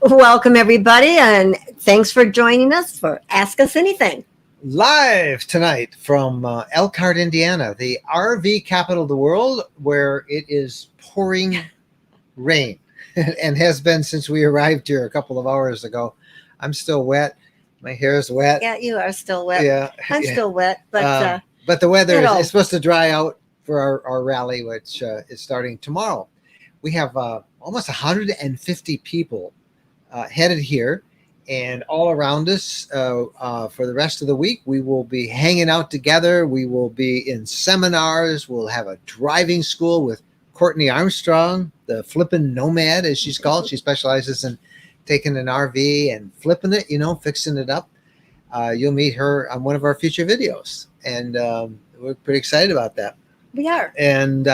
Welcome, everybody, and thanks for joining us for Ask Us Anything. Live tonight from Elkhart, Indiana, the RV capital of the world, where it is pouring rain and has been since we arrived here a couple of hours ago. I'm still wet. My hair is wet. Yeah, you are still wet. Yeah, I'm still wet, but the weather is supposed to dry out for our rally, which is starting tomorrow. We have almost 150 people headed here, and all around us for the rest of the week. We will be hanging out together. We will be in seminars. We'll have a driving school with Courtney Armstrong, the flippin' nomad, as she's called. She specializes in taking an RV and flipping it, fixing it up. You'll meet her on one of our future videos, and we're pretty excited about that. We are. And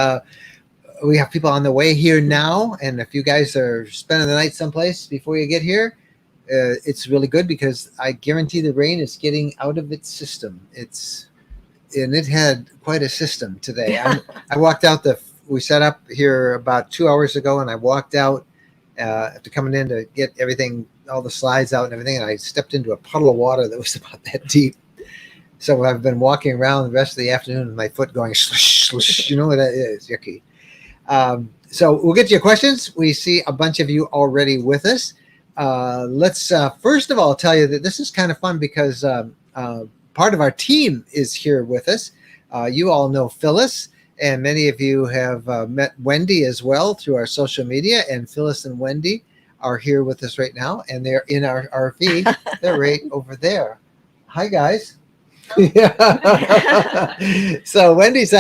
we have people on the way here now, and if you guys are spending the night someplace before you get here, it's really good because I guarantee the rain is getting out of its system. It had quite a system today. I walked out we set up here about 2 hours ago, and I walked out after coming in to get everything, all the slides out and everything, and I stepped into a puddle of water that was about that deep. So I've been walking around the rest of the afternoon with my foot going slush, slush. You know what that is? Yucky. So we'll get to your questions. We see a bunch of you already with us. Let's first of all tell you that this is kind of fun because part of our team is here with us. You all know Phyllis, and many of you have met Wendy as well through our social media, and Phyllis and Wendy are here with us right now, and they're in our RV. They're right over there. Hi, guys. So Wendy's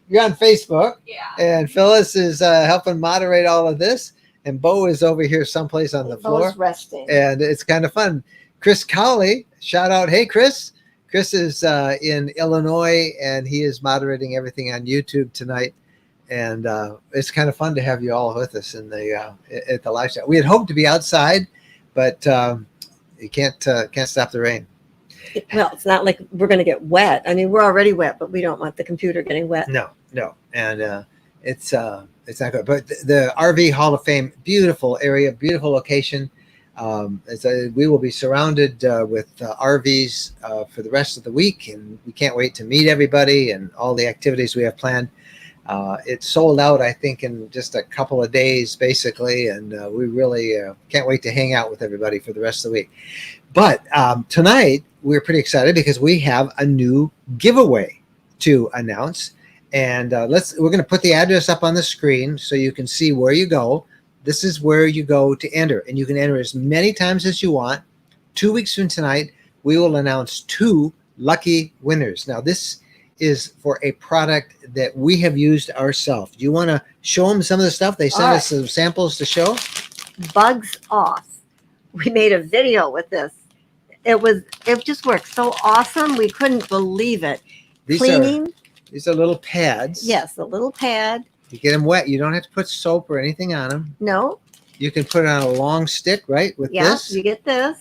you're on Facebook, and Phyllis is helping moderate all of this, and Bo is over here someplace on the floor. Bo's resting. And it's kind of fun. Chris Cowley, shout out. Hey, Chris. Chris is in Illinois, and he is moderating everything on YouTube tonight. And it's kind of fun to have you all with us at the live show. We had hoped to be outside, but you can't stop the rain. Well, it's not like we're going to get wet. I mean, we're already wet, but we don't want the computer getting wet. No. And it's not good. But the RV Hall of Fame, beautiful area, beautiful location. We will be surrounded with RVs for the rest of the week, and we can't wait to meet everybody and all the activities we have planned. It's sold out, I think, in just a couple of days, basically, and we really can't wait to hang out with everybody for the rest of the week. But tonight, we're pretty excited because we have a new giveaway to announce. And we're going to put the address up on the screen so you can see where you go. This is where you go to enter, and you can enter as many times as you want. 2 weeks from tonight, we will announce 2 lucky winners. Now, this is for a product that we have used ourselves. Do you want to show them some of the stuff? They sent us some samples to show. Bugs Off. We made a video with this. It just worked so awesome. We couldn't believe it. These are little pads. Yes, a little pad. You get them wet. You don't have to put soap or anything on them. No. You can put it on a long stick, right? With this. Yeah, you get this,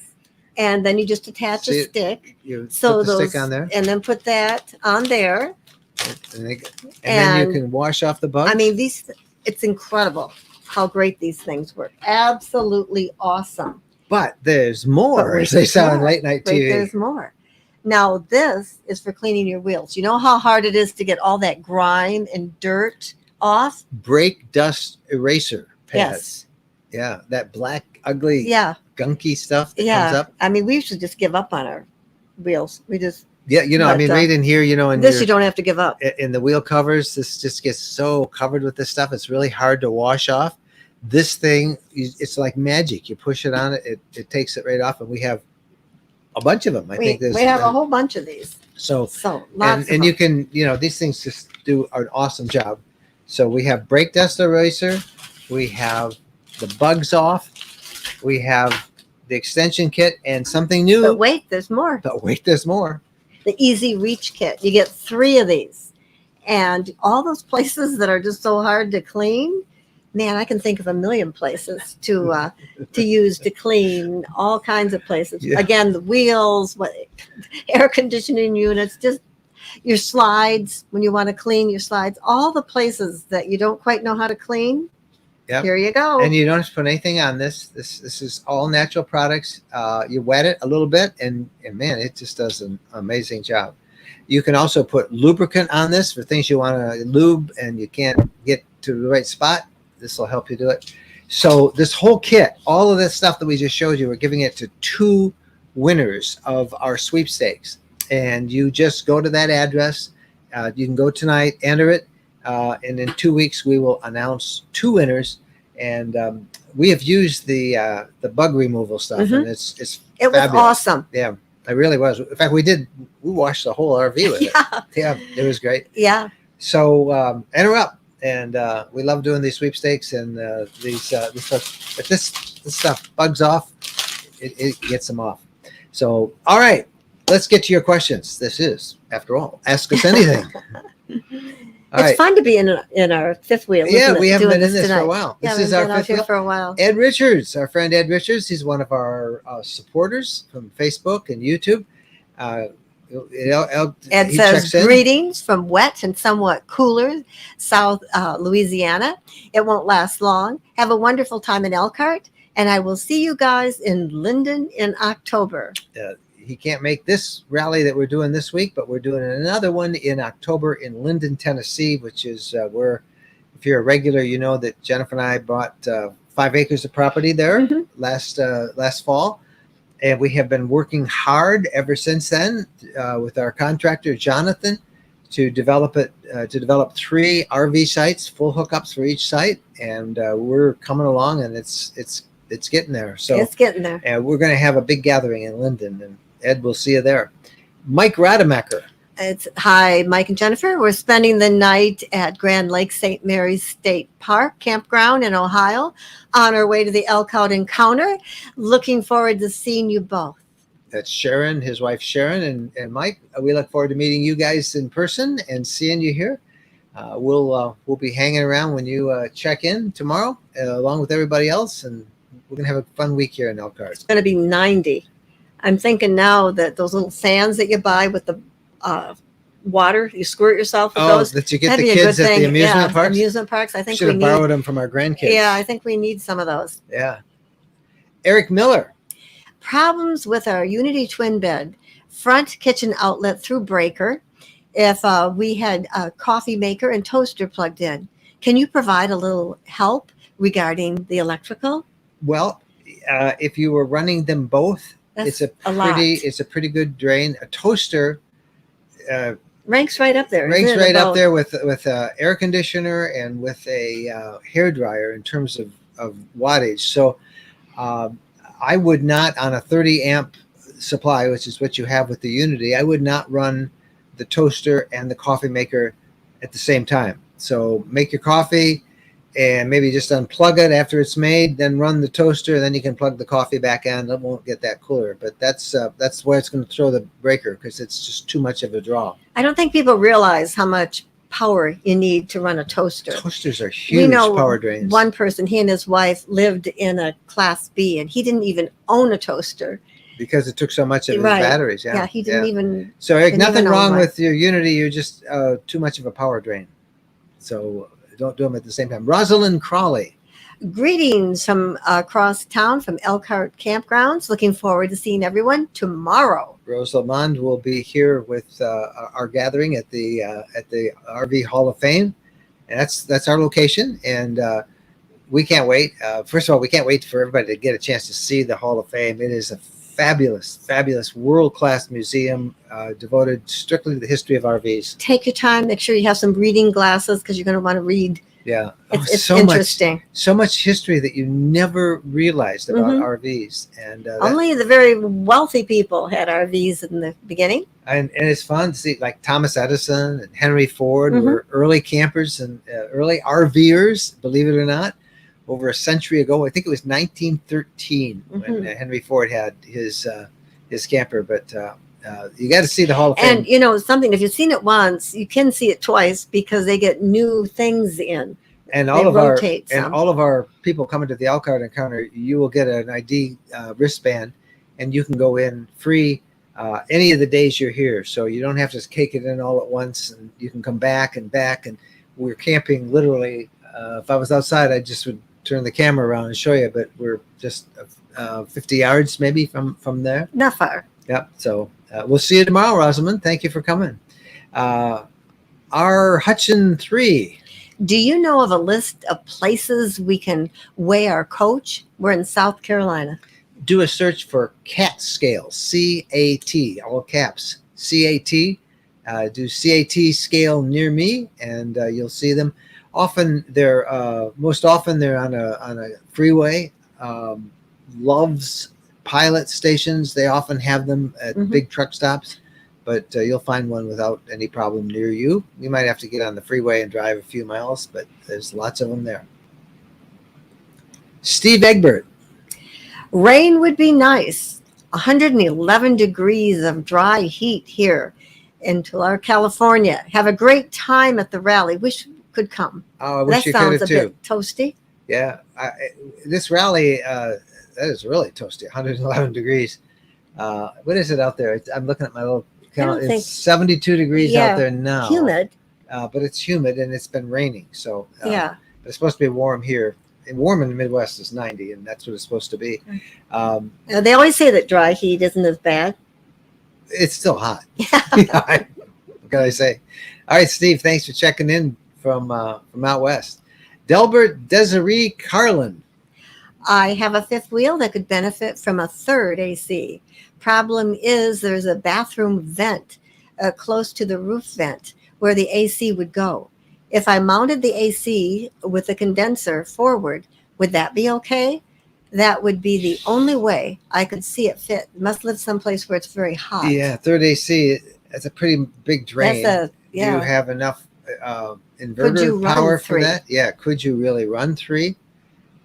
and then you just attach a stick. You put the stick on there, and then put that on there, and then you can wash off the bugs. I mean, it's incredible how great these things work. Absolutely awesome. But there's more, as they say on late night TV. There's more. Now, this is for cleaning your wheels. You know how hard it is to get all that grime and dirt off? Brake dust eraser Yes. pads. Yeah, that black, ugly, gunky stuff that comes up. I mean, we usually just give up on our wheels. We just... Yeah, right in here, in this, you don't have to give up. In the wheel covers, this just gets so covered with this stuff. It's really hard to wash off. This thing, it's like magic. You push it on it takes it right off, and we have a bunch of them. We have a whole bunch of these. So lots and you can, these things just do an awesome job. So we have brake dust eraser, we have the Bugs Off, we have the extension kit, and something new. But wait, there's more. The Easy Reach Kit. You get 3 of these, and all those places that are just so hard to clean. Man, I can think of a million places to use to clean all kinds of places. Yeah. Again, the wheels, air conditioning units, just your slides when you want to clean your slides, all the places that you don't quite know how to clean. Yep. Here you go. And you don't have to put anything on this. This is all natural products. You wet it a little bit, and man, it just does an amazing job. You can also put lubricant on this for things you want to lube and you can't get to the right spot. This will help you do it. So this whole kit, all of this stuff that we just showed you, we're giving it to 2 winners of our sweepstakes. And you just go to that address. You can go tonight, enter it, and in 2 weeks we will announce 2 winners. And we have used the bug removal stuff, and it was fabulous. Awesome. Yeah, it really was. In fact, we washed the whole RV with it. Yeah, it was great. Yeah. So enter up, and we love doing these sweepstakes and this stuff. If this stuff bugs off, it gets them off. So all right, let's get to your questions. This is, after all, Ask Us Anything. It's fun to be in our fifth wheel. Yeah, we haven't been in this for a while. Yeah, this is our fifth wheel for a while. Ed Richards, our friend Ed Richards, he's one of our supporters from Facebook and YouTube. Ed says, greetings from wet and somewhat cooler South Louisiana. It won't last long. Have a wonderful time in Elkhart, and I will see you guys in Linden in October. He can't make this rally that we're doing this week, but we're doing another one in October in Linden, Tennessee, which is where, if you're a regular, you know that Jennifer and I bought 5 acres of property there last fall. And we have been working hard ever since then with our contractor, Jonathan, to develop 3 RV sites, full hookups for each site. And we're coming along, and it's getting there. So it's getting there. And we're going to have a big gathering in Linden, and Ed, we'll see you there. Mike Rademacher. Hi, Mike and Jennifer. We're spending the night at Grand Lake St. Mary's State Park Campground in Ohio on our way to the Elkhart Encounter. Looking forward to seeing you both. That's Sharon, his wife Sharon, and Mike. We look forward to meeting you guys in person and seeing you here. We'll be hanging around when you check in tomorrow, along with everybody else, and we're going to have a fun week here in Elkhart. It's going to be 90. I'm thinking now that those little fans that you buy with the water, you squirt yourself with those. That you get the kids at the amusement parks? Amusement parks. I think should have borrowed them from our grandkids. Yeah, I think we need some of those. Yeah. Eric Miller. Problems with our Unity twin bed. Front kitchen outlet through breaker. If we had a coffee maker and toaster plugged in. Can you provide a little help regarding the electrical? Well, if you were running them both, it's a pretty good drain. A toaster ranks right up there. Ranks right up there with air conditioner and with a hair dryer in terms of wattage. So I would not, on a 30 amp supply, which is what you have with the Unity, I would not run the toaster and the coffee maker at the same time. So make your coffee and maybe just unplug it after it's made, then run the toaster, and then you can plug the coffee back in. It won't get that cooler, but that's where it's going to throw the breaker, because it's just too much of a draw. I don't think people realize how much power you need to run a toaster. Toasters are huge power drains. One person, he and his wife lived in a Class B, and he didn't even own a toaster. Because it took so much of his batteries. Yeah, he didn't even. So Eric, nothing wrong with your Unity. You're just too much of a power drain. So don't do them at the same time. Rosalind Crawley. Greetings from across town from Elkhart Campgrounds. Looking forward to seeing everyone tomorrow. Rosalind will be here with our gathering at the RV Hall of Fame, and that's our location. And we can't wait. First of all, we can't wait for everybody to get a chance to see the Hall of Fame. It is a fabulous, world-class museum devoted strictly to the history of RVs. Take your time. Make sure you have some reading glasses, because you're going to want to read. Yeah. It's so interesting. So much history that you never realized about RVs. And only the very wealthy people had RVs in the beginning. And it's fun to see, like Thomas Edison and Henry Ford were early campers and early RVers, believe it or not. Over a century ago, I think it was 1913 when Henry Ford had his camper. But you got to see the Hall of Fame. And you know something, if you've seen it once, you can see it twice, because they get new things in. And all of our people coming to the Elkhart Encounter, you will get an ID wristband, and you can go in free any of the days you're here. So you don't have to cake it in all at once, and you can come back. And we're camping literally. If I was outside, I just would turn the camera around and show you, but we're just 50 yards maybe from there. Not far. Yep. So we'll see you tomorrow, Rosamond. Thank you for coming. Our Hutchin 3. Do you know of a list of places we can weigh our coach? We're in South Carolina. Do a search for CAT scales, C-A-T, all caps, C-A-T. Do CAT scale near me, and you'll see them. Most often they're on a freeway. Love's pilot stations, they often have them at big truck stops, but you'll find one without any problem near you. You might have to get on the freeway and drive a few miles, but there's lots of them there. Steve Egbert. Rain would be nice. 111 degrees of dry heat here in Tulare, California. Have a great time at the rally. Wish you could come. Oh, I wish That you sounds could a have too. bit toasty. Yeah, this rally, that is really toasty, 111 degrees. What is it out there? I'm looking at my little count. It's 72 degrees out there now. Humid. But it's humid and it's been raining. So Yeah. it's supposed to be warm here. And warm in the Midwest is 90, and that's what it's supposed to be. They always say that dry heat isn't as bad. It's still hot. What can I say? All right, Steve, thanks for checking in from out west. Delbert Desiree Carlin. I have a fifth wheel that could benefit from a third AC. Problem is there's a bathroom vent close to the roof vent where the AC would go. If I mounted the AC with the condenser forward, would that be okay? That would be the only way I could see it fit. Must live someplace where it's very hot. Yeah, third AC, that's a pretty big drain. That's Do you have enough inverter run power for 3? that? Yeah, could you really run 3?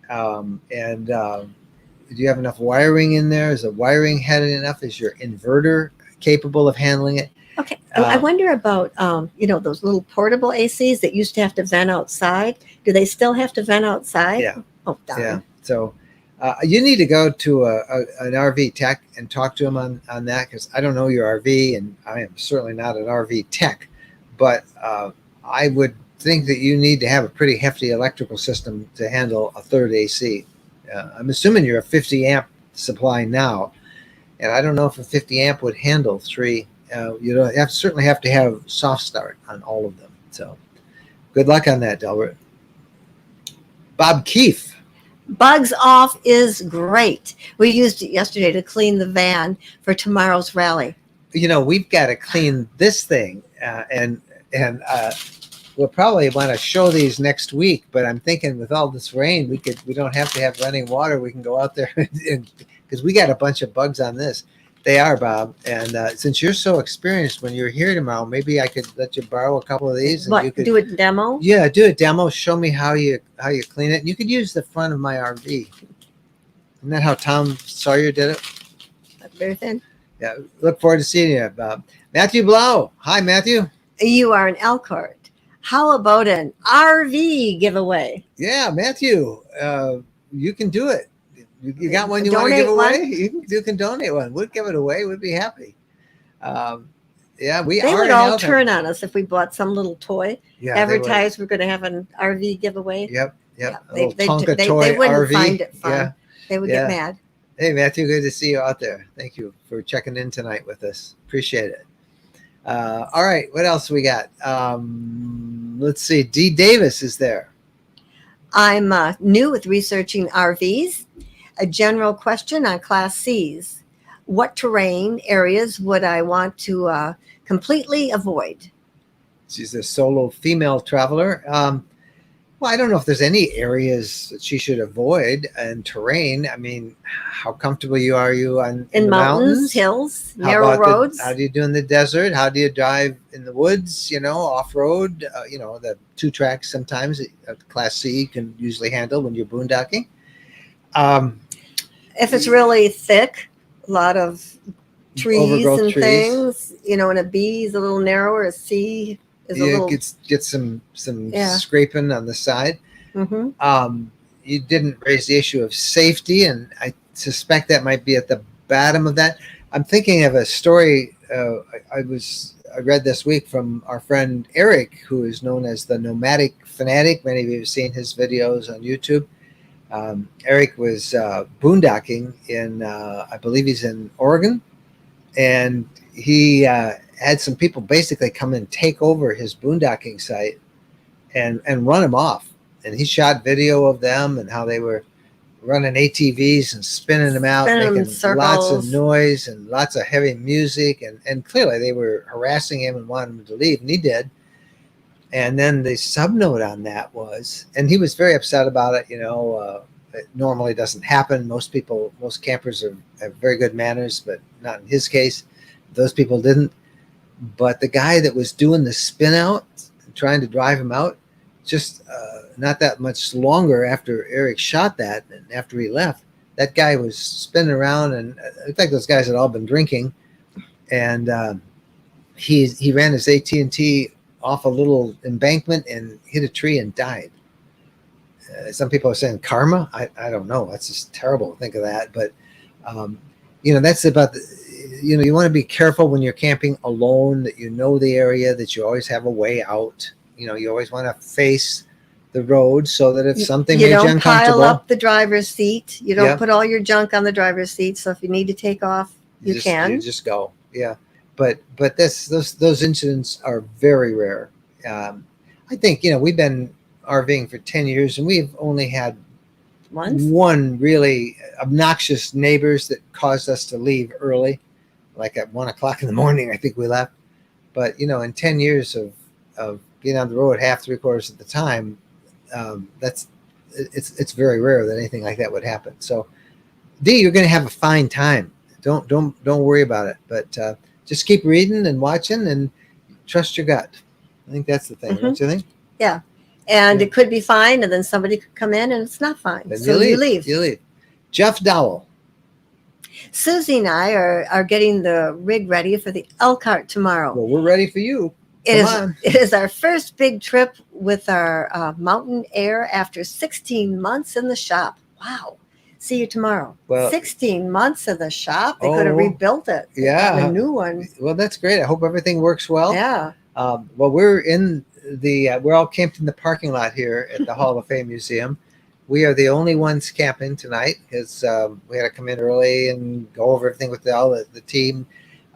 Do you have enough wiring in there? Is the wiring headed enough? Is your inverter capable of handling it? Okay. I wonder about, those little portable ACs that used to have to vent outside. Do they still have to vent outside? Yeah. Oh, darn. Yeah. So you need to go to an RV tech and talk to them on that, because I don't know your RV, and I am certainly not an RV tech, but I would think that you need to have a pretty hefty electrical system to handle a third AC. I'm assuming you're a 50 amp supply now, and I don't know if a 50 amp would handle 3. You certainly have to have soft start on all of them. So good luck on that, Delbert. Bob Keefe. Bugs Off is great. We used it yesterday to clean the van for tomorrow's rally. We've got to clean this thing, and we'll probably want to show these next week. But I'm thinking with all this rain, we don't have to have running water. We can go out there because we got a bunch of bugs on this. They are, Bob. And since you're so experienced, when you're here tomorrow, maybe I could let you borrow a couple of these. And you could do a demo? Yeah, do a demo. Show me how you clean it. And you could use the front of my RV. Isn't that how Tom Sawyer did it? Very thin. Yeah. Look forward to seeing you, Bob. Matthew Blau. Hi, Matthew. You are an Elkhart. How about an RV giveaway? Yeah, Matthew. You can do it. You got one you want to give away? You can donate one. We'd give it away. We'd be happy. They would all turn on us if we bought some little toy. Yeah, advertise we're going to have an RV giveaway. Yep. Yeah, they wouldn't RV. find it fun. Yeah. They would get mad. Hey, Matthew, good to see you out there. Thank you for checking in tonight with us. Appreciate it. All right, what else we got? Let's see. Dee Davis is there. I'm new with researching RVs. A general question on Class Cs. What terrain areas would I want to completely avoid? She's a solo female traveler. Well, I don't know if there's any areas that she should avoid and terrain. I mean, how comfortable are you in the mountains, hills, narrow roads? How do you do in the desert? How do you drive in the woods, off road? The 2 tracks sometimes Class C you can usually handle when you're boondocking. If it's really thick, a lot of trees and things, and a B is a little narrower, a C is a little... get some scraping on the side. Mm-hmm. You didn't raise the issue of safety, and I suspect that might be at the bottom of that. I'm thinking of a story I read this week from our friend Eric, who is known as the Nomadic Fanatic. Many of you have seen his videos on YouTube. Eric was boondocking in, I believe he's in Oregon, and he had some people basically come and take over his boondocking site and run him off. And he shot video of them and how they were running ATVs and spinning them out, Spinning them in making lots of circles. noise and lots of heavy music. And clearly they were harassing him and wanting him to leave, and he did. And then the subnote on that was, and he was very upset about it, it normally doesn't happen. Most campers have very good manners, but not in his case. Those people didn't. But the guy that was doing the spin out, trying to drive him out, just not that much longer after Eric shot that and after he left, that guy was spinning around, and in fact those guys had all been drinking, and he ran his AT&T off a little embankment and hit a tree and died. Some people are saying karma. I don't know. That's just terrible to think of that. But that's about you want to be careful when you're camping alone, that you know the area, that you always have a way out. You always want to face the road so that if something you makes you don't uncomfortable, pile up the driver's seat. You don't Yeah. put all your junk on the driver's seat. So if you need to take off, you can. You just go. Yeah. But those incidents are very rare. I think, we've been RVing for 10 years and we've only had one really obnoxious neighbors that caused us to leave early, like at 1:00 in the morning, I think we left. But, in 10 years of being on the road half, 3/4 of the time, it's very rare that anything like that would happen. So D, you're going to have a fine time. Don't worry about it, but just keep reading and watching and trust your gut. I think that's the thing. Don't you think? Yeah. And it could be fine, and then somebody could come in and it's not fine. Then so you leave. You leave. Jeff Dowell. Susie and I are getting the rig ready for the Elkhart tomorrow. Well, we're ready for you. It is our first big trip with our Mountain Air after 16 months in the shop. Wow. See you tomorrow. Well, 16 months in the shop. They could have rebuilt it. Yeah. A new one. Well, that's great. I hope everything works well. Yeah. Well, we're in we're all camped in the parking lot here at the Hall of Fame Museum. We are the only ones camping tonight because we had to come in early and go over everything with all the team.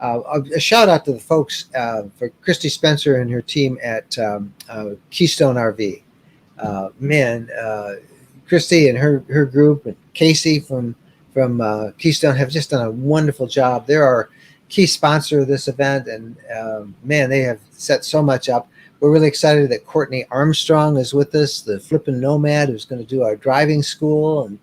A shout out to the folks for Christy Spencer and her team at Keystone RV. Christy and her group and Casey from Keystone have just done a wonderful job. They're our key sponsor of this event, and they have set so much up. We're really excited that Courtney Armstrong is with us, the flippin' nomad who's going to do our driving school. And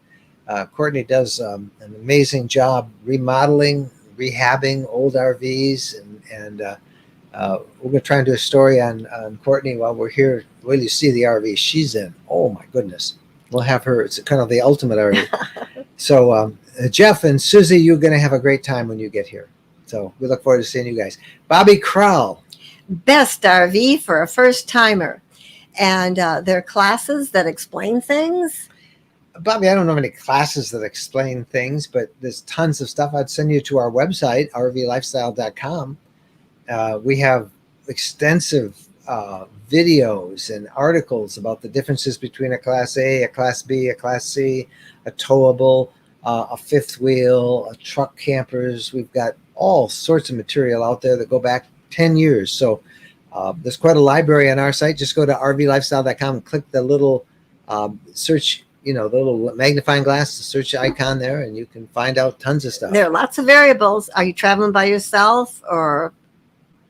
Courtney does an amazing job remodeling, rehabbing old RVs. And we're going to try and do a story on Courtney while we're here. Wait till you see the RV she's in. Oh, my goodness. We'll have her. It's kind of the ultimate RV. So Jeff and Susie, you're going to have a great time when you get here. So we look forward to seeing you guys. Bobby Crowell. Best RV for a first timer. And there are classes that explain things. Bobby, I don't know any classes that explain things, but there's tons of stuff. I'd send you to our website, rvlifestyle.com. We have extensive videos and articles about the differences between a Class A, a Class B, a Class C, a towable, a fifth wheel, a truck campers. We've got all sorts of material out there that go back 10 years. So there's quite a library on our site. Just go to rvlifestyle.com and click the little search, the little magnifying glass, the search icon there, and you can find out tons of stuff. There are lots of variables. Are you traveling by yourself or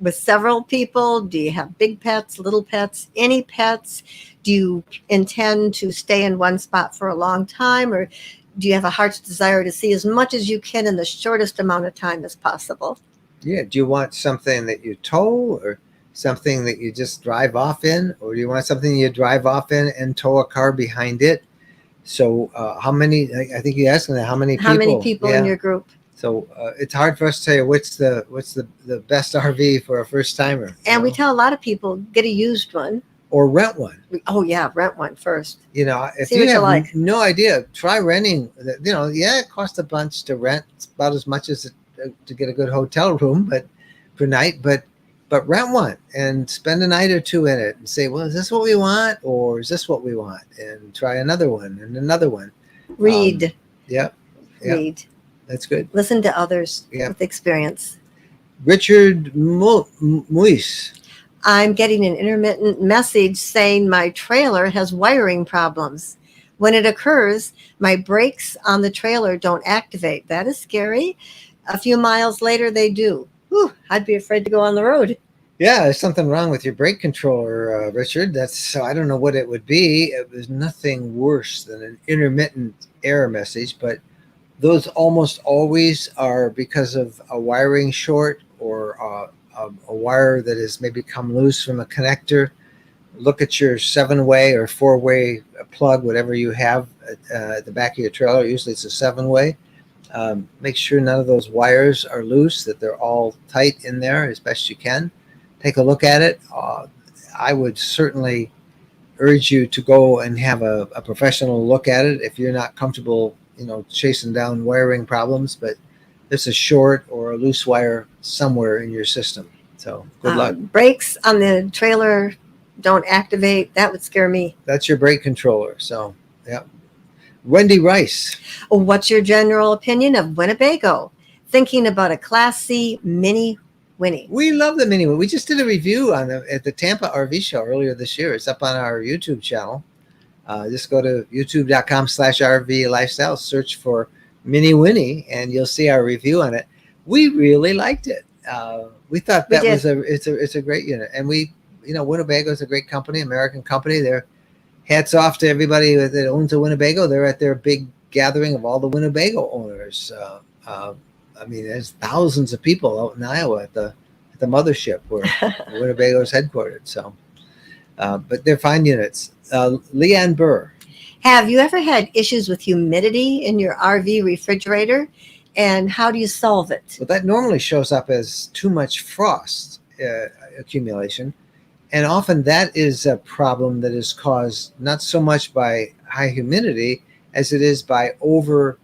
with several people? Do you have big pets, little pets, any pets? Do you intend to stay in one spot for a long time, or do you have a heart's desire to see as much as you can in the shortest amount of time as possible? Yeah. Do you want something that you tow, or something that you just drive off in, or do you want something you drive off in and tow a car behind it? So how many? I think you're asking that. How many people? How many people in your group? So it's hard for us to say what's the best RV for a first timer. And we tell a lot of people, get a used one. Or rent one. Oh yeah, rent one first. If See you what have you like. no idea, try renting. It costs a bunch to rent. It's about as much as to get a good hotel room, but per night. But rent one and spend a night or two in it and say, well, is this what we want, or is this what we want? And try another one and another one. Read. Yep. Read. That's good. Listen to others Yeah. with experience. Richard Muis. I'm getting an intermittent message saying my trailer has wiring problems. When it occurs, my brakes on the trailer don't activate. That is scary. A few miles later, they do. Whew, I'd be afraid to go on the road. Yeah, there's something wrong with your brake controller, Richard. So I don't know what it would be. There's nothing worse than an intermittent error message, but those almost always are because of a wiring short or a wire that has maybe come loose from a connector. Look at your 7-way or 4-way plug, whatever you have at the back of your trailer. Usually it's a 7-way. Make sure none of those wires are loose, that they're all tight in there as best you can. Take a look at it. I would certainly urge you to go and have a professional look at it if you're not comfortable, chasing down wiring problems, but there's a short or a loose wire somewhere in your system. So good luck. Brakes on the trailer don't activate. That would scare me. That's your brake controller. So, yeah. Wendy Rice. What's your general opinion of Winnebago? Thinking about a Class C Mini Winnie. We love the Mini. We just did a review on at the Tampa RV show earlier this year. It's up on our YouTube channel. Just go to youtube.com/RV Lifestyle, search for Mini Winnie, and you'll see our review on it. We really liked it. We thought that it's a great unit, and Winnebago is a great company, American company. They're hats off to everybody that owns a Winnebago. They're at their big gathering of all the Winnebago owners. There's thousands of people out in Iowa at the mothership where Winnebago is headquartered. So, but they're fine units. Leanne Burr. Have you ever had issues with humidity in your RV refrigerator? And how do you solve it? Well, that normally shows up as too much frost accumulation. And often that is a problem that is caused not so much by high humidity as it is by over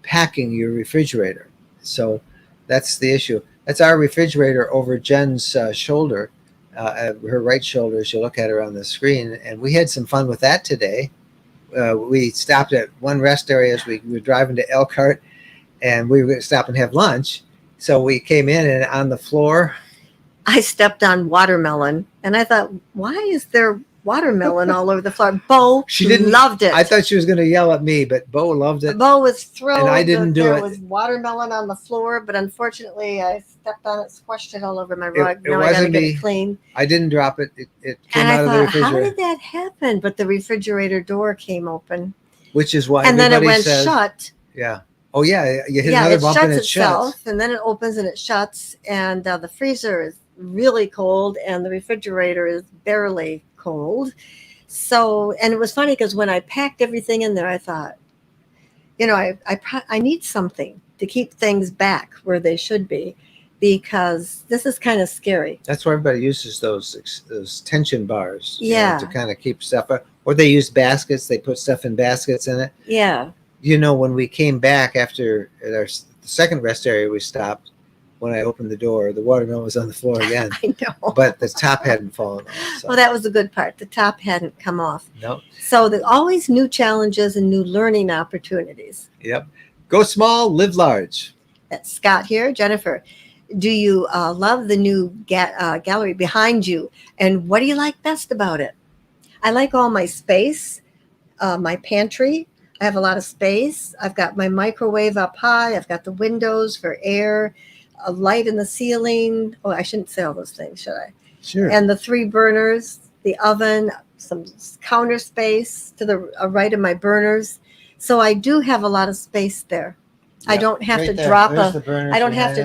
packing your refrigerator. So that's the issue. That's our refrigerator over Jen's shoulder, her right shoulder, as you look at her on the screen. And we had some fun with that today. We stopped at one rest area as we were driving to Elkhart, and we were going to stop and have lunch. So we came in, and on the floor, I stepped on watermelon, and I thought, why is there watermelon all over the floor? Bo, loved it. I thought she was going to yell at me, but Bo loved it. Bo was thrilled. And I didn't do it. There was watermelon on the floor, but unfortunately, I stepped on it, squished it all over my rug. It now I got to wasn't get me. it clean. I didn't drop it. It came And out I of the thought, refrigerator. how did that happen? But the refrigerator door came open. Which is why and then it everybody went says, shut. Yeah. Oh, yeah. You hit another bump and it itself, shuts. and then it opens and it shuts. And the freezer is really cold, and the refrigerator is barely cold. So, and it was funny because when I packed everything in there, I thought, I need something to keep things back where they should be, because this is kind of scary. That's why everybody uses those tension bars. Yeah. To kind of keep stuff up. Or they use baskets. They put stuff in baskets in it. Yeah. When we came back after the second rest area we stopped, when I opened the door, the watermelon was on the floor again. I know. But the top hadn't fallen off. So. Well, that was the good part. The top hadn't come off. No. So there's always new challenges and new learning opportunities. Yep. Go small, live large. That's Scott here. Jennifer, do you love the new gallery behind you? And what do you like best about it? I like all my space, my pantry. I have a lot of space. I've got my microwave up high. I've got the windows for air, a light in the ceiling. Oh, I shouldn't say all those things, should I? Sure. And the 3 burners, the oven, some counter space to the right of my burners. So I do have a lot of space there. Yep. I don't have to drop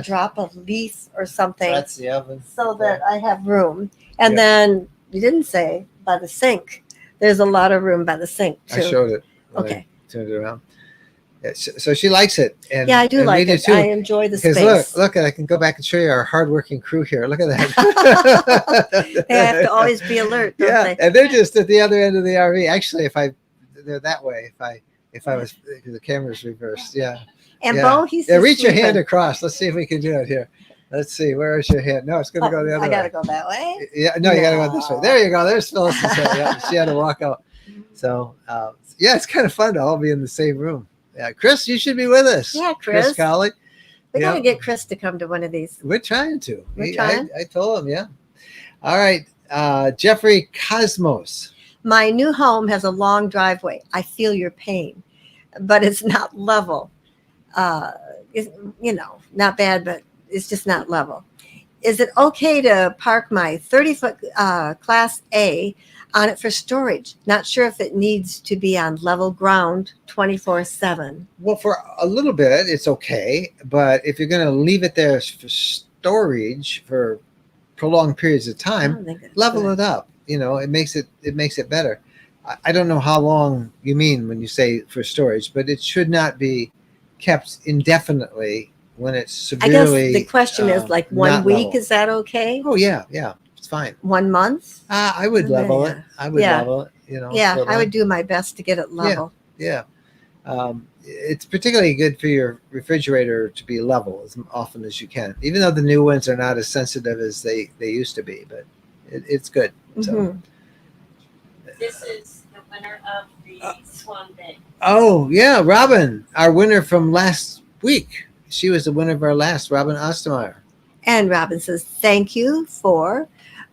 drop a leaf or something. That's the oven. So that I have room. And then you didn't say by the sink. There's a lot of room by the sink too. I showed it. Okay. I turned it around. Yeah, so she likes it. And, yeah, I do like it. Too. I enjoy the space. Look, I can go back and show you our hardworking crew here. Look at that. They have to always be alert, don't they? And they're just at the other end of the RV. Actually, they're that way. If I was, the camera's reversed. Yeah. And Bo, he's reach your hand across. Let's see if we can do it here. Let's see. Where is your hand? No, it's going to go the other way. I got to go that way. Yeah. No, you got to go this way. There you go. There's Phyllis's head. Yeah, she had to walk out. So yeah, it's kind of fun to all be in the same room. Yeah, Chris, you should be with us. Yeah, Chris. Colley. We Yeah. got to get Chris to come to one of these. We're trying to. We're trying. I told him, yeah. All right, Jeffrey Cosmos. My new home has a long driveway. I feel your pain, but it's not level. It's, not bad, but it's just not level. Is it okay to park my 30-foot Class A on it for storage? Not sure if it needs to be on level ground 24/7. Well, for a little bit, it's okay. But if you're going to leave it there for storage for prolonged periods of time, level it up. It makes it better. I don't know how long you mean when you say for storage, but it should not be kept indefinitely when it's severely. I guess the question is like 1 week. Level. Is that okay? Oh yeah, it's fine. 1 month? I would level it. I would level it. Yeah, I would do my best to get it level. Yeah. It's particularly good for your refrigerator to be level as often as you can, even though the new ones are not as sensitive as they used to be, but it's good. So. This is the winner of the Swan Bay. Oh yeah, Robin, our winner from last week. She was the winner of our last, Robin Ostermeyer. And Robin says, thank you for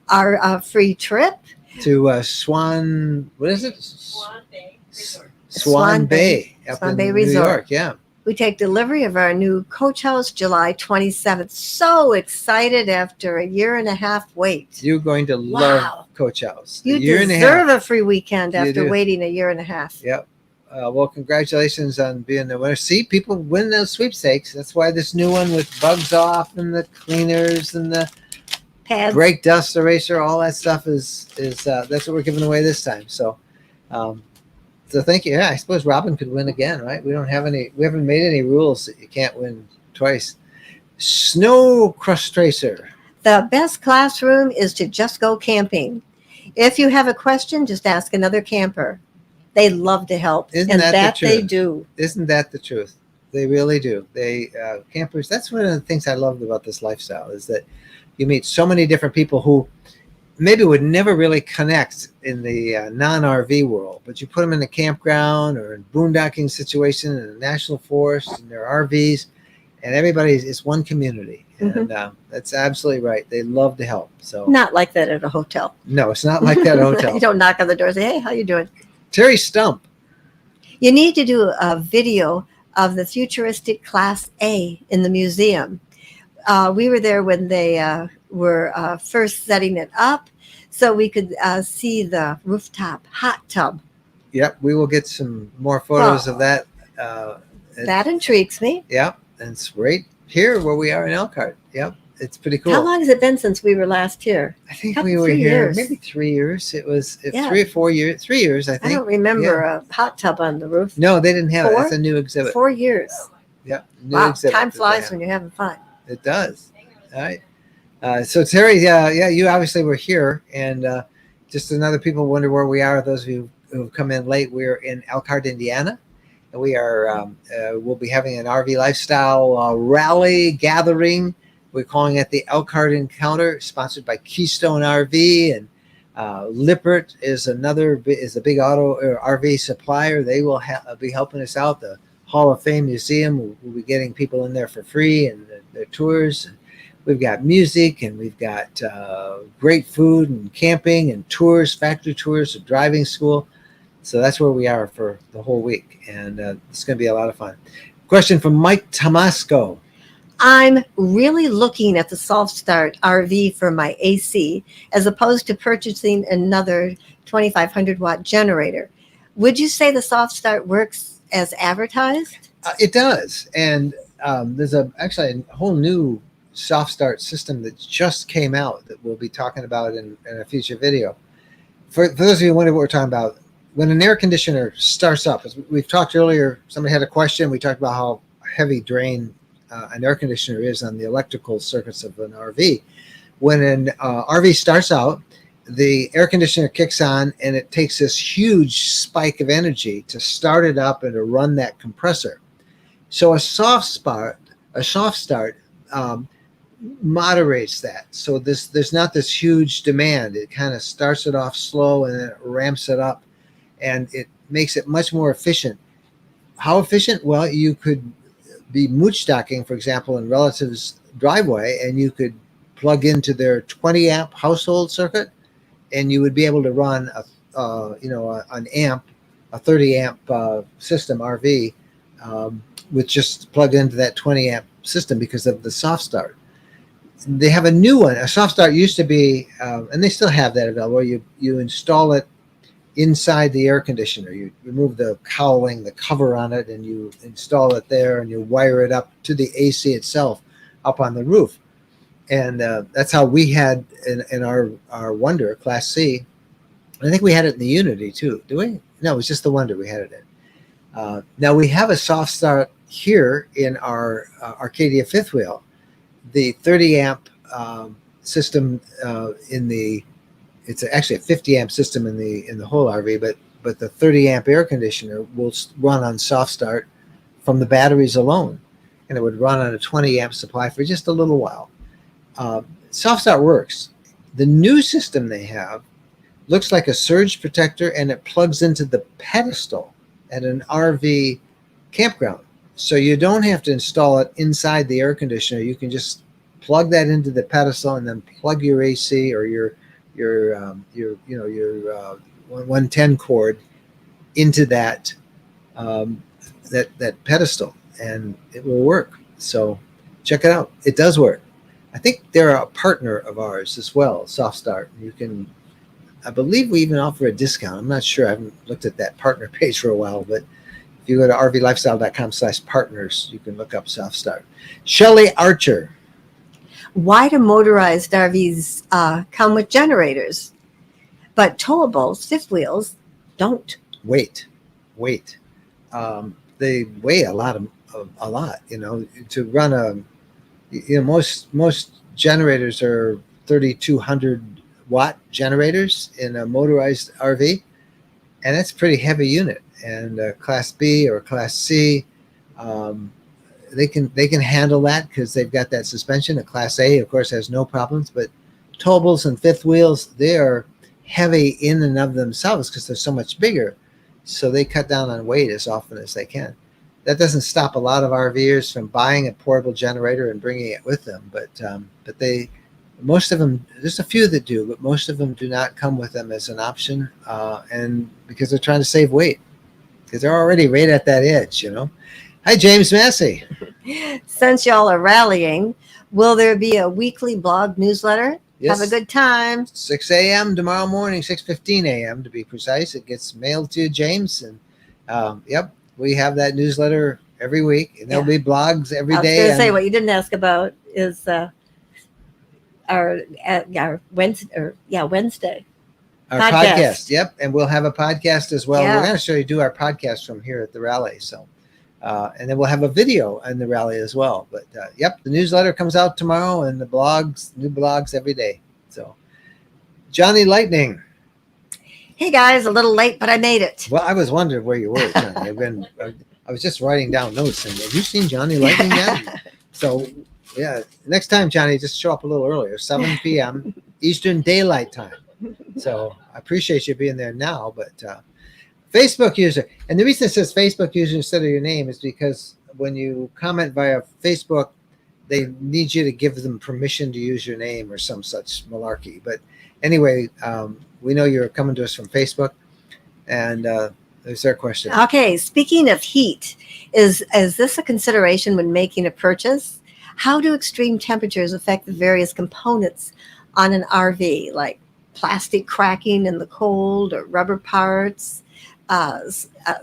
our free trip. To Swan, what is it? Swan Bay Resort. Swan Bay. Swan Bay Resort. New York, yeah. We take delivery of our new coach house July 27th. So excited after a 1.5 wait. You're going to love Coach House. You deserve a free weekend after waiting 1.5 years. Yep. Well, congratulations on being the winner. See, people win those sweepstakes. That's why this new one with bugs off and the cleaners and the pads, brake dust eraser, all that stuff is that's what we're giving away this time. So, so thank you. Yeah, I suppose Robin could win again, right? We haven't made any rules that you can't win twice. Snow Crust Tracer. The best classroom is to just go camping. If you have a question, just ask another camper. They love to help. Isn't that the truth? They do. Isn't that the truth? They really do. They campers. That's one of the things I loved about this lifestyle is that you meet so many different people who maybe would never really connect in the non-RV world, but you put them in a campground or in boondocking situation in a national forest in their RVs, and it's one community. And that's absolutely right. They love to help. So not like that at a hotel. No, it's not like that at a hotel. You don't knock on the door and say, hey, how you doing? Terry Stump. You need to do a video of the futuristic Class A in the museum. We were there when they were first setting it up, so we could see the rooftop hot tub. Yep, we will get some more photos of that. That intrigues me. Yep, and it's right here where we are in Elkhart. Yep, it's pretty cool. How long has it been since we were last here? I think we were here maybe 3 years. It was 3 or 4 years. 3 years, I think. I don't remember a hot tub on the roof. No, they didn't have it. That's a new exhibit. 4 years. Yep. Wow, time flies when you're having fun. It does. All right. So Terry, you obviously were here, and just another people wonder where we are. Those of you who have come in late, we're in Elkhart, Indiana, and we are we'll be having an RV lifestyle rally gathering. We're calling it the Elkhart Encounter, sponsored by Keystone RV, and Lippert is a big auto or RV supplier. They will be helping us out. The Hall of Fame Museum will be getting people in there for free and their tours. And we've got music, and we've got great food and camping and tours, factory tours, a driving school. So that's where we are for the whole week, and it's going to be a lot of fun. Question from Mike Tomasco. I'm really looking at the soft start RV for my AC as opposed to purchasing another 2,500 watt generator. Would you say the soft start works as advertised? It does. And there's actually a whole new soft start system that just came out that we'll be talking about in a future video. For those of you who wonder what we're talking about, when an air conditioner starts up, as we've talked earlier, somebody had a question. We talked about how heavy drain an air conditioner is on the electrical circuits of an RV. When an RV starts out, the air conditioner kicks on, and it takes this huge spike of energy to start it up and to run that compressor. So a soft start moderates that. So there's not this huge demand. It kind of starts it off slow and then it ramps it up. and it makes it much more efficient. How efficient? Well, you could be mooch stocking, for example, in relatives' driveway, and you could plug into their 20 amp household circuit, and you would be able to run an amp, a 30 amp system RV, with just plug into that 20 amp system because of the soft start. They have a new one. A soft start used to be, and they still have that available. You install it inside the air conditioner. You remove the cowling, the cover on it, and you install it there, and you wire it up to the AC itself up on the roof. And that's how we had in our Wonder Class C. I think we had it in the Unity too. Do we? No, it was just the Wonder we had it in. Now we have a soft start here in our Arcadia fifth wheel. The 30 amp system it's actually a 50 amp system in the whole RV, but the 30 amp air conditioner will run on soft start from the batteries alone, and it would run on a 20 amp supply for just a little while. Soft start works. The new system they have looks like a surge protector, and it plugs into the pedestal at an RV campground. So you don't have to install it inside the air conditioner. You can just plug that into the pedestal and then plug your AC or your 110 cord into that pedestal, and it will work. So check it out. It does work. I think they're a partner of ours as well, Soft Start. I believe we even offer a discount. I'm not sure. I haven't looked at that partner page for a while, but if you go to rvlifestyle.com/partners, you can look up Soft Start. Shelley Archer. Why do motorized RVs come with generators, but towables, fifth wheels, don't? Wait. They weigh a lot. To run most generators are 3,200 watt generators in a motorized RV, and that's a pretty heavy unit. And Class B or Class C, they can handle that because they've got that suspension. A Class A, of course, has no problems, but towables and fifth wheels, they are heavy in and of themselves because they're so much bigger. So they cut down on weight as often as they can. That doesn't stop a lot of RVers from buying a portable generator and bringing it with them, but most of them, there's a few that do, but most of them do not come with them as an option, and because they're trying to save weight, because they're already right at that edge, Hi, James Massey. Since y'all are rallying, will there be a weekly blog newsletter? Yes. Have a good time. 6 a.m. tomorrow morning, 6:15 a.m. to be precise. It gets mailed to James, and we have that newsletter every week, and there'll be blogs every day. I was going to say, what you didn't ask about is our Wednesday. Our podcast. Yep. And we'll have a podcast as well. Yeah. We're going to show you do our podcast from here at the rally. So, and then we'll have a video in the rally as well. But the newsletter comes out tomorrow, and the new blogs every day. So, Johnny Lightning. Hey guys, a little late, but I made it. Well, I was wondering where you were, Johnny. I was just writing down notes, and have you seen Johnny Lightning yet? So, yeah, next time, Johnny, just show up a little earlier, 7 p.m. Eastern Daylight Time. So I appreciate you being there now, but Facebook user. And the reason it says Facebook user instead of your name is because when you comment via Facebook, they need you to give them permission to use your name or some such malarkey. But anyway, we know you're coming to us from Facebook, and there's their question. Okay, speaking of heat, is this a consideration when making a purchase? How do extreme temperatures affect the various components on an RV, like plastic cracking in the cold or rubber parts,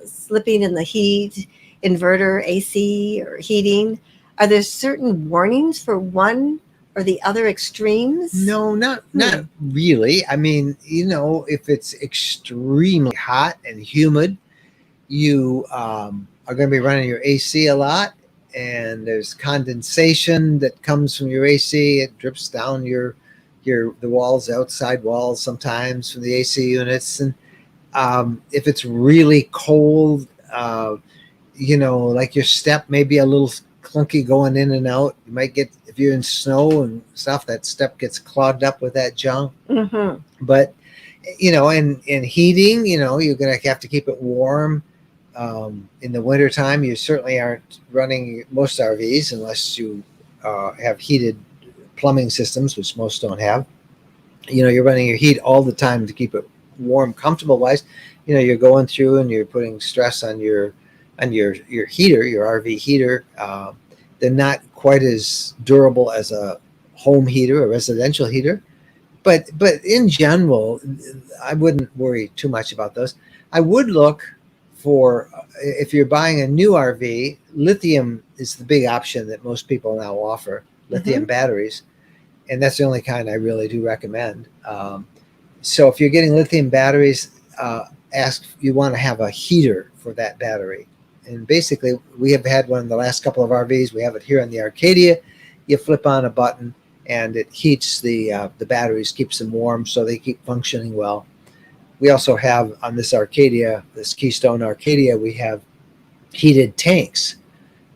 slipping in the heat, inverter, AC, or heating? Are there certain warnings for one or the other extremes? No, not really. I mean, if it's extremely hot and humid, you are going to be running your AC a lot, and there's condensation that comes from your AC. It drips down the walls, outside walls, sometimes from the AC units. And if it's really cold, like your step may be a little clunky going in and out. You might get, if you're in snow and stuff, that step gets clogged up with that junk. Mm-hmm. But and heating, you're going to have to keep it warm. In the wintertime, you certainly aren't running most RVs unless you have heated plumbing systems, which most don't have. You're running your heat all the time to keep it warm, comfortable wise. You're going through and you're putting stress on your heater, your RV heater. They're not quite as durable as a home heater, a residential heater. But in general, I wouldn't worry too much about those. I would look for, if you're buying a new RV, lithium is the big option that most people now offer, lithium batteries. And that's the only kind I really do recommend. So if you're getting lithium batteries, you want to have a heater for that battery. And basically, we have had one in the last couple of RVs. We have it here on the Arcadia. You flip on a button, and it heats the batteries, keeps them warm, so they keep functioning well. We also have on this Arcadia, this Keystone Arcadia, we have heated tanks.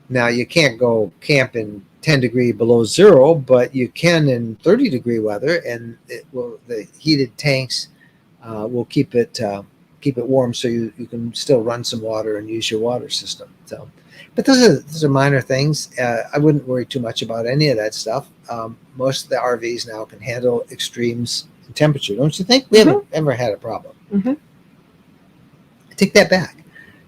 Now, you can't go camp in 10 degree below zero, but you can in 30 degree weather, and the heated tanks will keep it warm, so you can still run some water and use your water system. So, but those are minor things. I wouldn't worry too much about any of that stuff. Most of the RVs now can handle extremes in temperature, don't you think? We haven't ever had a problem. I take that back.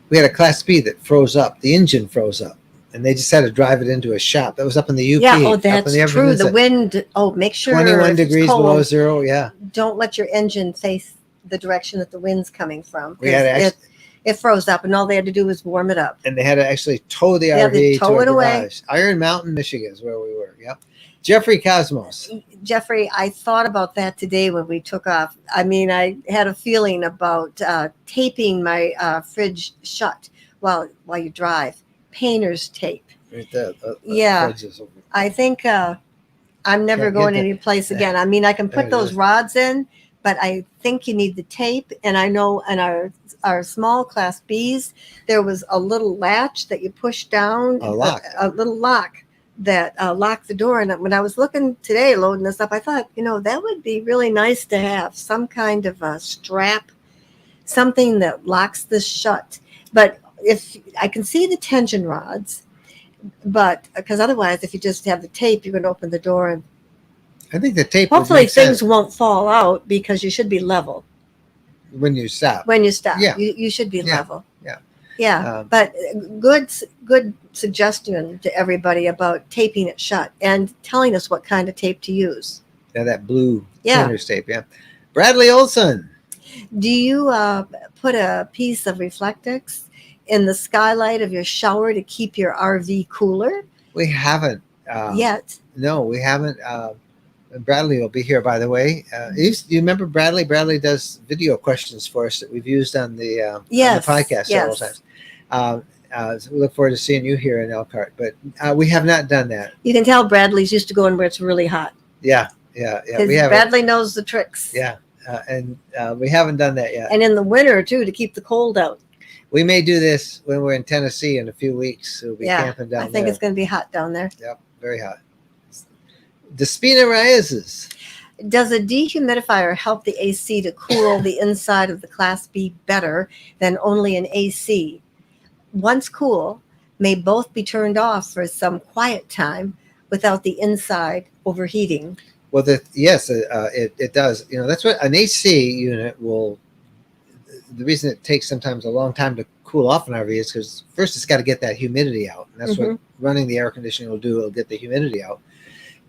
We had a Class B that froze up. The engine froze up, and they just had to drive it into a shop. That was up in the UP. Yeah, that's true. The wind. Make sure 21 degrees below zero. Yeah. Don't let your engine face the direction that the wind's coming from. We had it froze up, and all they had to do was warm it up. And they had to actually tow the RV to a garage. Iron Mountain, Michigan is where we were. Yep. Jeffrey Cosmos. Jeffrey, I thought about that today when we took off. I mean, I had a feeling about taping my fridge shut while you drive. Painter's tape. Right there. Yeah. I think I'm never going any place again. I mean, I can put those rods in, but I think you need the tape. And I know in our small Class Bs, there was a little latch that you push down. A lock. A little lock that locked the door. And when I was looking today, loading this up, I thought, that would be really nice to have some kind of a strap, something that locks this shut. But if I can see the tension rods, but because otherwise, if you just have the tape, you can open the door and I think the tape. Hopefully things won't fall out because you should be level. When you stop. Yeah. You should be level. Yeah. Yeah. But good suggestion to everybody about taping it shut and telling us what kind of tape to use. Yeah, that blue painter's tape. Yeah. Bradley Olson. Do you put a piece of Reflectix in the skylight of your shower to keep your RV cooler? We haven't. Yet. No, we haven't. Bradley will be here, by the way. Do you remember Bradley? Bradley does video questions for us that we've used on the podcast several times. So we look forward to seeing you here in Elkhart, but we have not done that. You can tell Bradley's used to going where it's really hot. Yeah. Bradley knows the tricks. Yeah, and we haven't done that yet. And in the winter, too, to keep the cold out. We may do this when we're in Tennessee in a few weeks. We'll be camping down there. I think it's going to be hot down there. Yep, very hot. Despina Reyes. Does a dehumidifier help the AC to cool the inside of the Class B better than only an AC? Once cool, may both be turned off for some quiet time without the inside overheating. Well, yes, it does. That's what an AC unit will. The reason it takes sometimes a long time to cool off an RV is because first it's got to get that humidity out. And that's what running the air conditioning will do. It'll get the humidity out.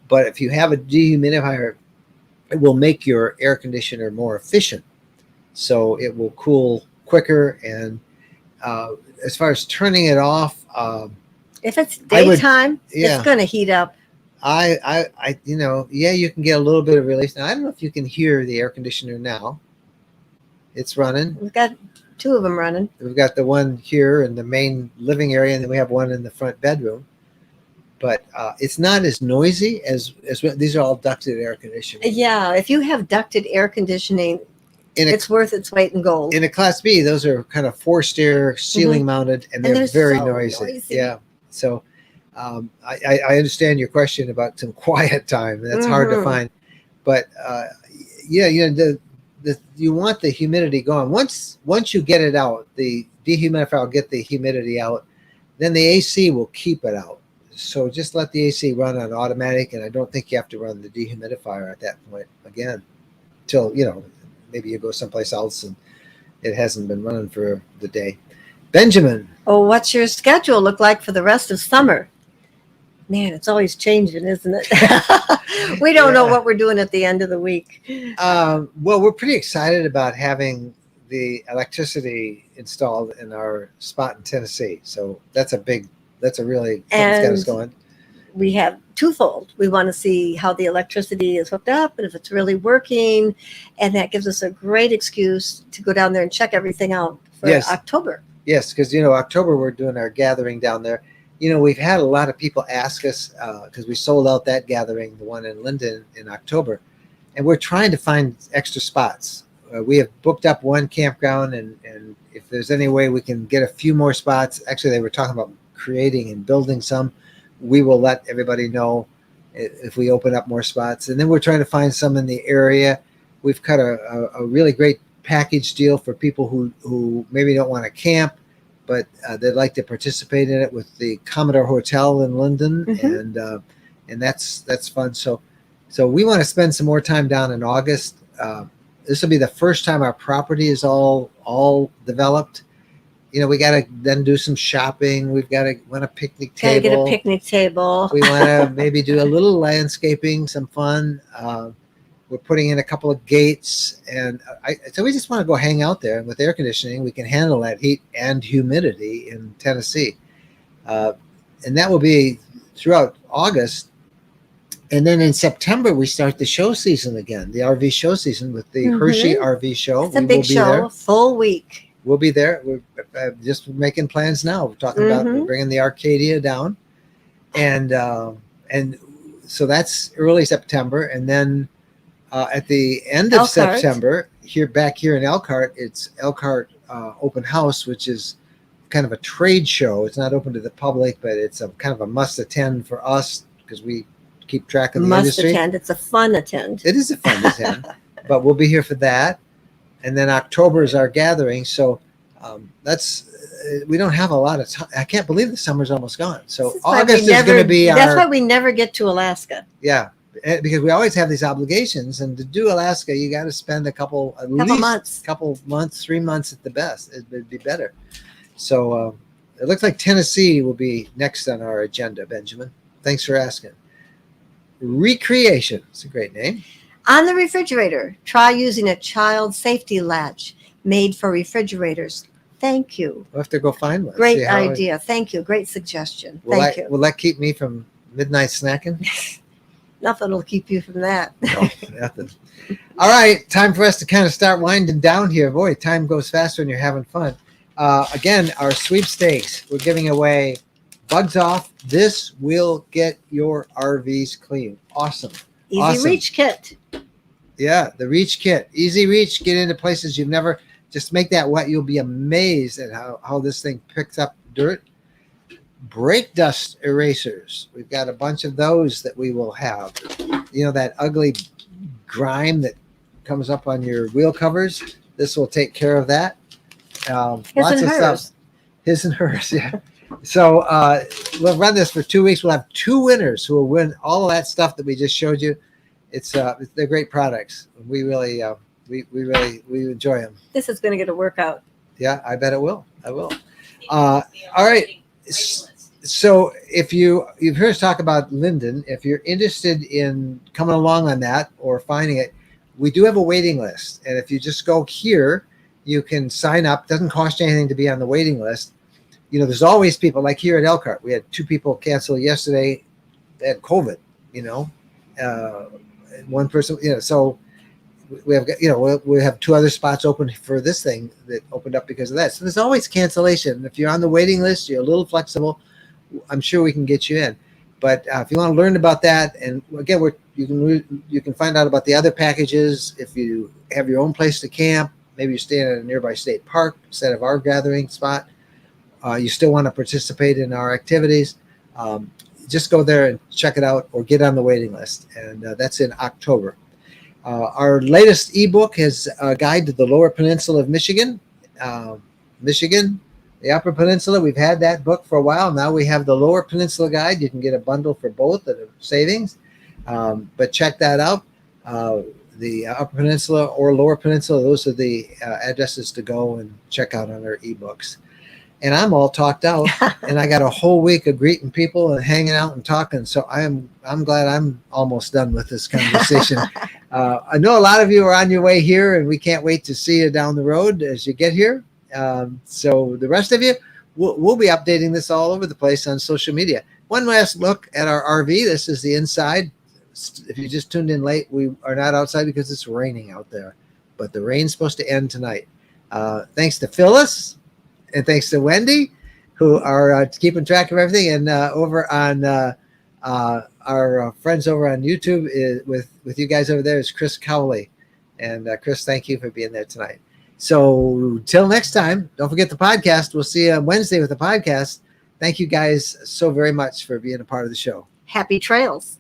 But if you have a dehumidifier, it will make your air conditioner more efficient. So it will cool quicker. And as far as turning it off, if it's daytime, it's going to heat up. You can get a little bit of relief. Now, I don't know if you can hear the air conditioner now. It's running. We've got two of them running. We've got the one here in the main living area, and then we have one in the front bedroom. But it's not as noisy as these are all ducted air conditioning. Yeah, if you have ducted air conditioning, it's worth its weight in gold. In a Class B, those are kind of forced air, ceiling mounted, and they're very noisy. Yeah. So I understand your question about some quiet time. That's hard to find. But the you want the humidity going. Once you get it out, the dehumidifier will get the humidity out. Then the AC will keep it out. So just let the AC run on automatic, and I don't think you have to run the dehumidifier at that point again, till maybe you go someplace else and it hasn't been running for the day. Benjamin. Oh, what's your schedule look like for the rest of summer? Man, it's always changing, isn't it? We don't know what we're doing at the end of the week. Well, we're pretty excited about having the electricity installed in our spot in Tennessee. So that's a really something's got us going. We have twofold. We want to see how the electricity is hooked up and if it's really working. And that gives us a great excuse to go down there and check everything out for October. Yes, because, October we're doing our gathering down there. We've had a lot of people ask us, because we sold out that gathering, the one in Linden, in October. And we're trying to find extra spots. We have booked up one campground, and if there's any way we can get a few more spots, actually they were talking about creating and building some, we will let everybody know if we open up more spots. And then we're trying to find some in the area. We've cut a really great package deal for people who maybe don't want to camp, but they'd like to participate in it with the Commodore Hotel in Linden, and that's fun. So we want to spend some more time down in August. This will be the first time our property is all developed. We got to then do some shopping. Want a picnic table. Gotta get a picnic table. We want to maybe do a little landscaping, some fun. We're putting in a couple of gates, and so we just want to go hang out there. And with air conditioning, we can handle that heat and humidity in Tennessee. And that will be throughout August. And then in September, we start the show season again, the RV show season with the Hershey RV show. It's a big show, full week. We'll be there. We're just making plans now. We're talking about bringing the Arcadia down. And so that's early September. And then at the end of September, back here in Elkhart, it's Elkhart Open House, which is kind of a trade show. It's not open to the public, but it's a kind of a must attend for us because we keep track of the industry. Must attend. It's a fun attend. It is a fun attend, but we'll be here for that. And then October is our gathering. So we don't have a lot of time. I can't believe the summer's almost gone. So August is going to be That's why we never get to Alaska. Yeah, because we always have these obligations. And to do Alaska, you got to spend at least couple months, 3 months at the best. It'd be better. So it looks like Tennessee will be next on our agenda, Benjamin. Thanks for asking. Recreation. It's a great name. On the refrigerator, try using a child safety latch made for refrigerators. Thank you. We'll have to go find one. Great idea. Thank you. Great suggestion. Thank you. Will that keep me from midnight snacking? Nothing will keep you from that. No, nothing. All right. Time for us to kind of start winding down here. Boy, time goes faster when you're having fun. Again, our sweepstakes. We're giving away Bugs Off. This will get your RVs clean. Awesome. Easy Reach Kit. Yeah, the Reach Kit. Easy Reach. Get into places you've never. Just make that wet. You'll be amazed at how this thing picks up dirt. Brake dust erasers. We've got a bunch of those that we will have. That ugly grime that comes up on your wheel covers. This will take care of that. Lots of stuff. His and hers, yeah. So we'll run this for 2 weeks. We'll have 2 winners who will win all of that stuff that we just showed you. They're great products. We really we enjoy them. This is going to get a workout. Yeah, I bet it will. I will. All right. So if you've heard us talk about Linden, if you're interested in coming along on that or finding it, we do have a waiting list. And if you just go here, you can sign up. It doesn't cost you anything to be on the waiting list. There's always people like here at Elkhart. We had 2 people cancel yesterday. They had COVID, one person, so we have, we have 2 other spots open for this thing that opened up because of that. So there's always cancellation. If you're on the waiting list, you're a little flexible. I'm sure we can get you in. But if you want to learn about that, and again, you can find out about the other packages. If you have your own place to camp, maybe you're staying at a nearby state park instead of our gathering spot. You still want to participate in our activities. Just go there and check it out or get on the waiting list. And that's in October. Our latest ebook is a guide to the Lower Peninsula of Michigan. Michigan, the Upper Peninsula. We've had that book for a while. Now we have the Lower Peninsula guide. You can get a bundle for both at a savings. But check that out. The Upper Peninsula or Lower Peninsula, those are the addresses to go and check out on our ebooks. And I'm all talked out, and I got a whole week of greeting people and hanging out and talking. So I'm glad I'm almost done with this conversation. I know a lot of you are on your way here, and we can't wait to see you down the road as you get here. So the rest of you, we'll be updating this all over the place on social media. One last look at our RV. This is the inside. If you just tuned in late, we are not outside because it's raining out there, but the rain's supposed to end tonight. Thanks to Phyllis and thanks to Wendy, who are keeping track of everything. And over on our friends over on YouTube with you guys over there is Chris Cowley. And Chris, thank you for being there tonight. So till next time, don't forget the podcast. We'll see you on Wednesday with the podcast. Thank you guys so very much for being a part of the show. Happy trails.